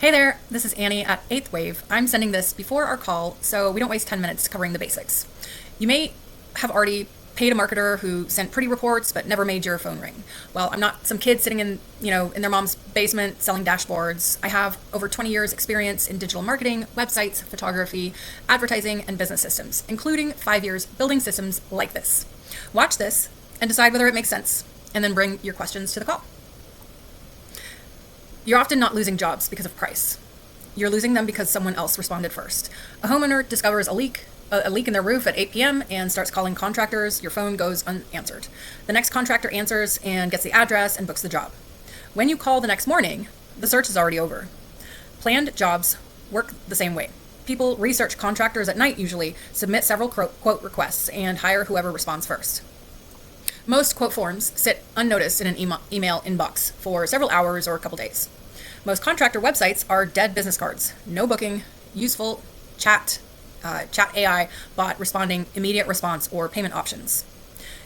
Hey there, this is Annie at 8th Wave. I'm sending this before our call so we don't waste 10 minutes covering the basics. You may have already paid a marketer who sent pretty reports but never made your phone ring. Well, I'm not some kid sitting in their mom's basement selling dashboards. I have over 20 years experience in digital marketing, websites, photography, advertising, and business systems, including 5 years building systems like this. Watch this and decide whether it makes sense, and then bring your questions to the call. You're often not losing jobs because of price. You're losing them because someone else responded first. A homeowner discovers a leak in their roof at 8 p.m. and starts calling contractors. Your phone goes unanswered. The next contractor answers and gets the address and books the job. When you call the next morning, the search is already over. Planned jobs work the same way. People research contractors at night usually, submit several quote requests, and hire whoever responds first. Most quote forms sit unnoticed in an email inbox for several hours or a couple days. Most contractor websites are dead business cards. No booking, useful chat AI bot responding, immediate response, or payment options.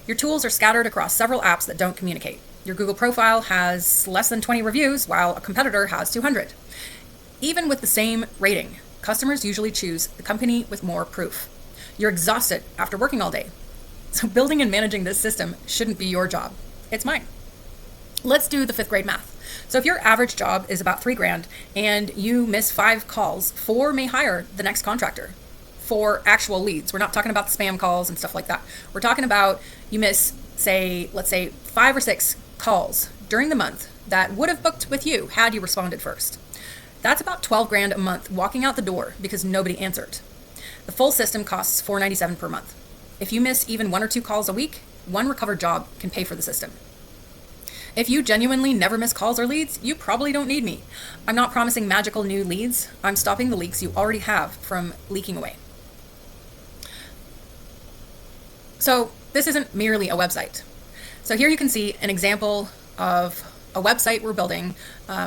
Your tools are scattered across several apps that don't communicate. Your Google profile has less than 20 reviews, while a competitor has 200. Even with the same rating, customers usually choose the company with more proof. You're exhausted after working all day. So building and managing this system shouldn't be your job. It's mine. Let's do the 5th grade math. So if your average job is about $3,000 and you miss 5 calls, 4 may hire the next contractor for actual leads. We're not talking about the spam calls and stuff like that. We're talking about you miss, let's say 5 or 6 calls during the month that would have booked with you had you responded first. That's about $12,000 a month walking out the door because nobody answered. The full system costs $497 per month. If you miss even 1 or 2 calls a week, one recovered job can pay for the system. If you genuinely never miss calls or leads, you probably don't need me. I'm not promising magical new leads. I'm stopping the leaks you already have from leaking away. So this isn't merely a website. So here you can see an example of a website we're building.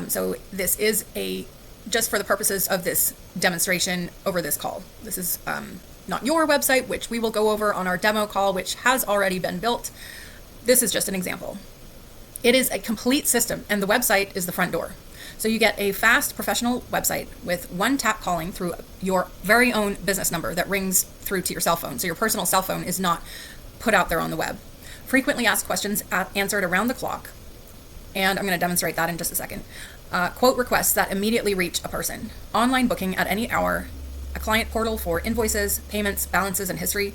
So this is just for the purposes of this demonstration over this call. This is not your website, which we will go over on our demo call, which has already been built. This is just an example. It is a complete system, and the website is the front door. So you get a fast, professional website with one tap calling through your very own business number that rings through to your cell phone. So your personal cell phone is not put out there on the web. Frequently asked questions answered around the clock. And I'm going to demonstrate that in just a second. Quote requests that immediately reach a person. Online booking at any hour. A client portal for invoices, payments, balances, and history.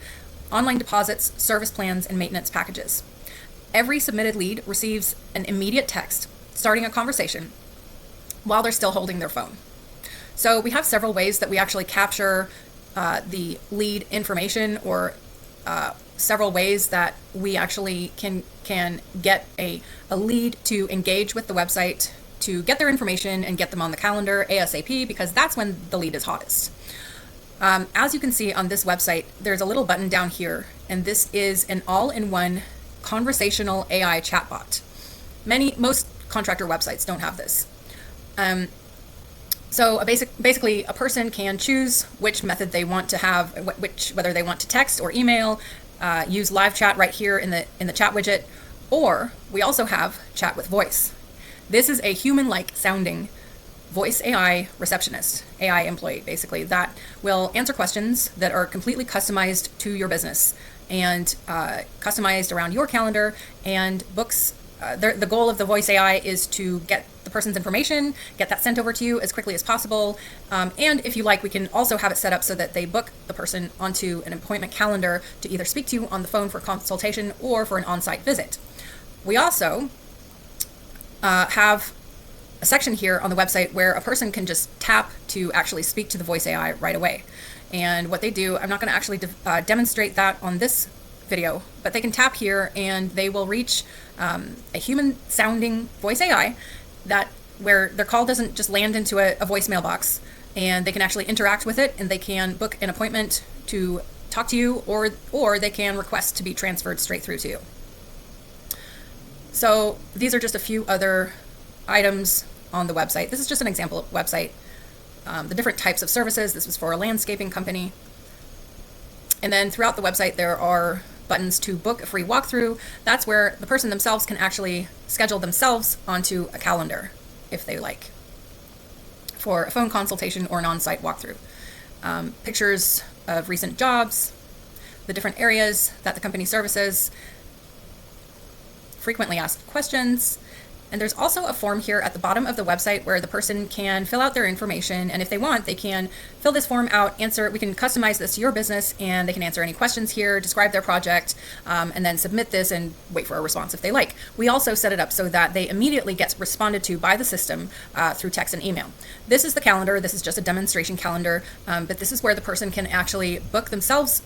Online deposits, service plans, and maintenance packages. Every submitted lead receives an immediate text starting a conversation while they're still holding their phone. So we have several ways that we actually capture the lead information, or several ways that we actually can get a lead to engage with the website, to get their information and get them on the calendar ASAP, because that's when the lead is hottest. As you can see on this website, there's a little button down here, and this is an all-in-one conversational AI chatbot. Most contractor websites don't have this. So basically a person can choose which method they want to have, whether they want to text or email, use live chat right here in the chat widget, or we also have chat with voice. This is a human-like sounding voice AI receptionist, AI employee, basically, that will answer questions that are completely customized to your business and customized around your calendar, and books. The goal of the voice AI is to get the person's information, get that sent over to you as quickly as possible. And if you like, we can also have it set up so that they book the person onto an appointment calendar to either speak to you on the phone for consultation or for an on-site visit. We also have a section here on the website where a person can just tap to actually speak to the voice AI right away. And what they do, I'm not going to actually demonstrate that on this video, but they can tap here and they will reach a human sounding voice AI where their call doesn't just land into a voicemail box, and they can actually interact with it, and they can book an appointment to talk to you, or they can request to be transferred straight through to you. So these are just a few other items on the website. This is just an example website. The different types of services. This was for a landscaping company. And then throughout the website, there are buttons to book a free walkthrough. That's where the person themselves can actually schedule themselves onto a calendar if they like. for a phone consultation or an on-site walkthrough. Pictures of recent jobs, the different areas that the company services, frequently asked questions, and there's also a form here at the bottom of the website where the person can fill out their information, and if they want, they can fill this form out, we can customize this to your business, and they can answer any questions here, describe their project, and then submit this and wait for a response if they like. We also set it up so that they immediately get responded to by the system through text and email. This is the calendar. This is just a demonstration calendar, but this is where the person can actually book themselves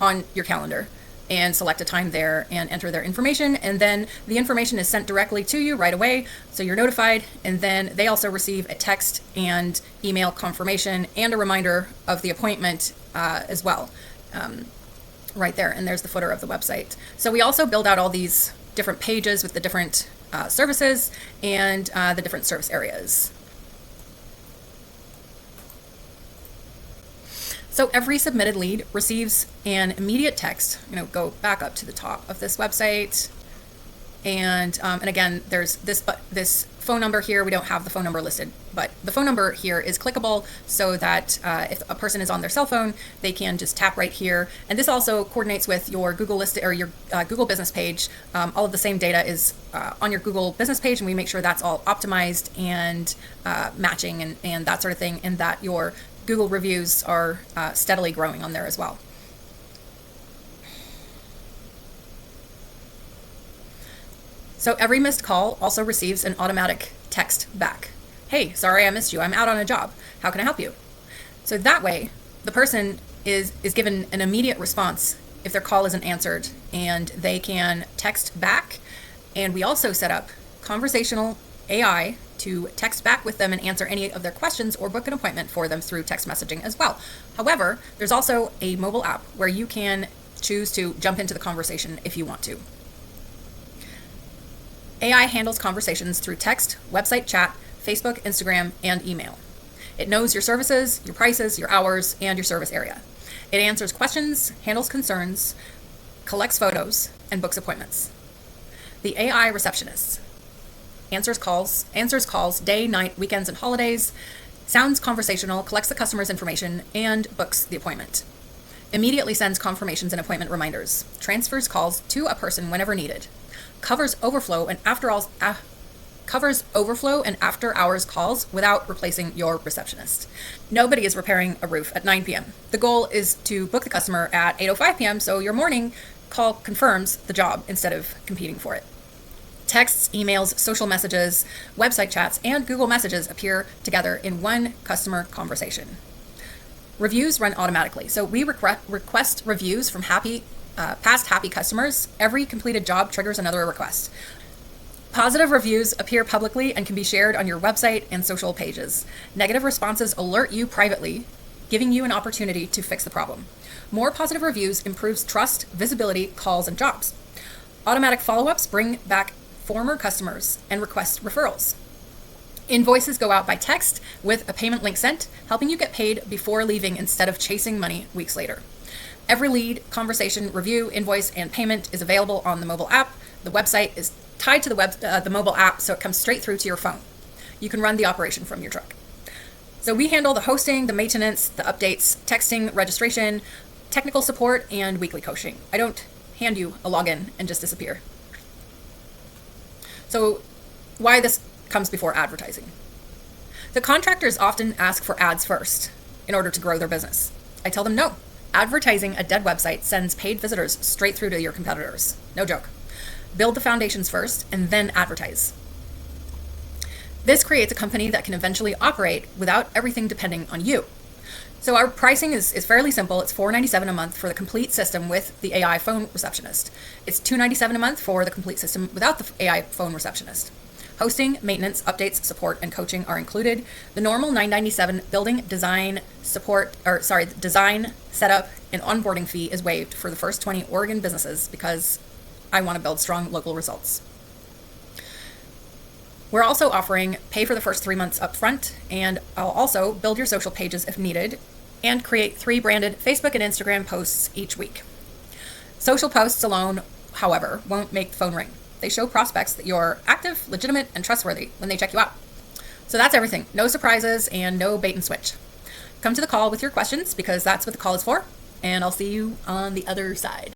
on your calendar and select a time there and enter their information, and then the information is sent directly to you right away, so you're notified, and then they also receive a text and email confirmation and a reminder of the appointment as well, right there, and there's the footer of the website. So we also build out all these different pages with the different services and the different service areas. So every submitted lead receives an immediate text. Go back up to the top of this website, and again, there's this phone number here. We don't have the phone number listed, but the phone number here is clickable so that if a person is on their cell phone, they can just tap right here. And this also coordinates with your Google list or your Google business page. All of the same data is on your Google business page, and we make sure that's all optimized and matching and that sort of thing, and that your Google reviews are steadily growing on there as well. So every missed call also receives an automatic text back. Hey, sorry I missed you. I'm out on a job. How can I help you? So that way, the person is given an immediate response if their call isn't answered, and they can text back. And we also set up conversational AI to text back with them and answer any of their questions or book an appointment for them through text messaging as well. However, there's also a mobile app where you can choose to jump into the conversation if you want to. AI handles conversations through text, website chat, Facebook, Instagram, and email. It knows your services, your prices, your hours, and your service area. It answers questions, handles concerns, collects photos, and books appointments. The AI receptionist answers calls day, night, weekends, and holidays, sounds conversational, collects the customer's information, and books the appointment. Immediately sends confirmations and appointment reminders, transfers calls to a person whenever needed, covers overflow and after hours calls without replacing your receptionist. Nobody is repairing a roof at 9 p.m. The goal is to book the customer at 8:05 p.m. so your morning call confirms the job instead of competing for it. Texts, emails, social messages, website chats, and Google Messages appear together in one customer conversation. Reviews run automatically. So we request reviews from past happy customers. Every completed job triggers another request. Positive reviews appear publicly and can be shared on your website and social pages. Negative responses alert you privately, giving you an opportunity to fix the problem. More positive reviews improves trust, visibility, calls, and jobs. Automatic follow-ups bring back former customers and request referrals. Invoices go out by text with a payment link sent, helping you get paid before leaving instead of chasing money weeks later. Every lead, conversation, review, invoice, and payment is available on the mobile app. The website is tied to the mobile app, so it comes straight through to your phone. You can run the operation from your truck. So we handle the hosting, the maintenance, the updates, texting, registration, technical support, and weekly coaching. I don't hand you a login and just disappear. So why this comes before advertising. The contractors often ask for ads first in order to grow their business. I tell them no. Advertising a dead website sends paid visitors straight through to your competitors. No joke. Build the foundations first and then advertise. This creates a company that can eventually operate without everything depending on you. So our pricing is fairly simple. It's $497 a month for the complete system with the AI phone receptionist. It's $297 a month for the complete system without the AI phone receptionist. Hosting, maintenance, updates, support, and coaching are included. The normal $997 building design design, setup, and onboarding fee is waived for the first 20 Oregon businesses because I want to build strong local results. We're also offering pay for the first 3 months up front, and I'll also build your social pages if needed and create 3 branded Facebook and Instagram posts each week. Social posts alone, however, won't make the phone ring. They show prospects that you're active, legitimate, and trustworthy when they check you out. So that's everything. No surprises and no bait and switch. Come to the call with your questions because that's what the call is for, and I'll see you on the other side.